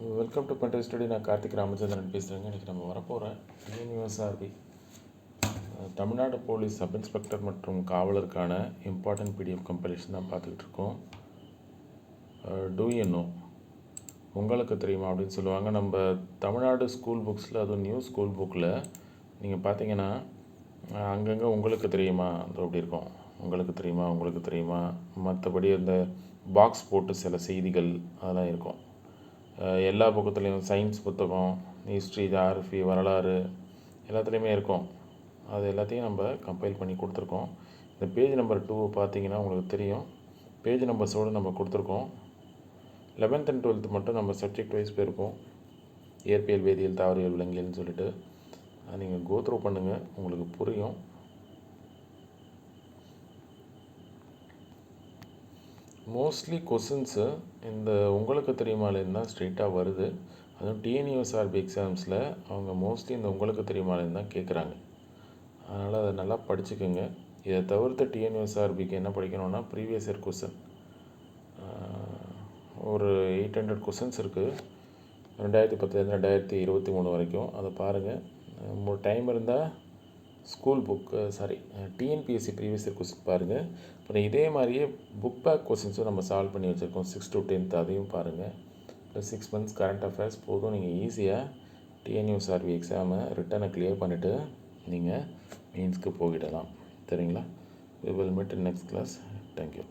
Welcome to பண்ட்ரி study. நான் கார்த்திக் ராமச்சந்திரன் பேசுகிறேங்க. இன்றைக்கி நம்ம வரப்போகிறேன் யூனிவர்சார்பி தமிழ்நாடு போலீஸ் சப் இன்ஸ்பெக்டர் மற்றும் காவலருக்கான இம்பார்ட்டன்ட் பிடிஎஃப் கம்பெரிஷன் தான் பார்த்துக்கிட்டு இருக்கோம். டூ யூ நோ, உங்களுக்கு தெரியுமா அப்படின்னு சொல்லுவாங்க. நம்ம தமிழ்நாடு ஸ்கூல் புக்ஸில், அதுவும் நியூ ஸ்கூல் புக்கில் நீங்கள் பார்த்தீங்கன்னா அங்கங்கே உங்களுக்கு தெரியுமா அந்த அப்படி இருக்கும். உங்களுக்கு தெரியுமா, உங்களுக்கு தெரியுமா, மற்றபடி அந்த பாக்ஸ் போட்டு சில செய்திகள் அதெல்லாம் இருக்கும். எல்லா புத்தகத்துலேயும் சயின்ஸ் புத்தகம், ஹிஸ்ட்ரி, ஜியாகிரஃபி, வரலாறு எல்லாத்துலேயுமே இருக்கும். அது எல்லாத்தையும் நம்ம கம்பைல் பண்ணி கொடுத்துருக்கோம். இந்த பேஜ் நம்பர் 2 பார்த்தீங்கன்னா உங்களுக்கு தெரியும். பேஜ் நம்பர்ஸோடு நம்ம கொடுத்துருக்கோம். 11th and 12th மட்டும் நம்ம சப்ஜெக்ட் வைஸ் போயிருக்கோம். இயற்பியல், வேதியியல், தாவரியல், விலங்கியல்னு சொல்லிட்டு அதை நீங்கள் கோத்ரூ பண்ணுங்கள், உங்களுக்கு புரியும். மோஸ்ட்லி கொஸ்டின்ஸு இந்த உங்களுக்கு தெரியுமாலேருந்து தான் ஸ்ட்ரெயிட்டாக வருது. அதுவும் டிஎன்யூஎஸ்ஆர்பி எக்ஸாம்ஸில் அவங்க மோஸ்ட்லி இந்த உங்களுக்கு தெரியுமாலேருந்து தான் கேட்குறாங்க. அதனால் அதை நல்லா படிச்சுக்கோங்க. இதை தவிர்த்து டிஎன்யூஎஸ்ஆர்பிக்கு என்ன படிக்கணும்னா ப்ரீவியஸ் இயர் கொஸ்டின் ஒரு 800 கொஸ்டின்ஸ் இருக்குது. 2010 2023 வரைக்கும் அதை பாருங்கள். டைம் இருந்தால் school book TNPSC previous year question பாருங்கள். அப்புறம் இதே மாதிரியே புக் பேக் கொஸ்டின்ஸும் நம்ம சால்வ் பண்ணி வச்சுருக்கோம். 6 to 10th அதையும் பாருங்கள். ப்ளஸ் 6 months கரண்ட் அஃபேர்ஸ் போதும். நீங்கள் ஈஸியாக டிஎன்யூஎஸ்ஆர்பி எக்ஸாமை ரிட்டனை கிளியர் பண்ணிவிட்டு நீங்கள் மெயின்ஸ்க்கு போயிடலாம். சரிங்களா? We will meet in next class. Thank you.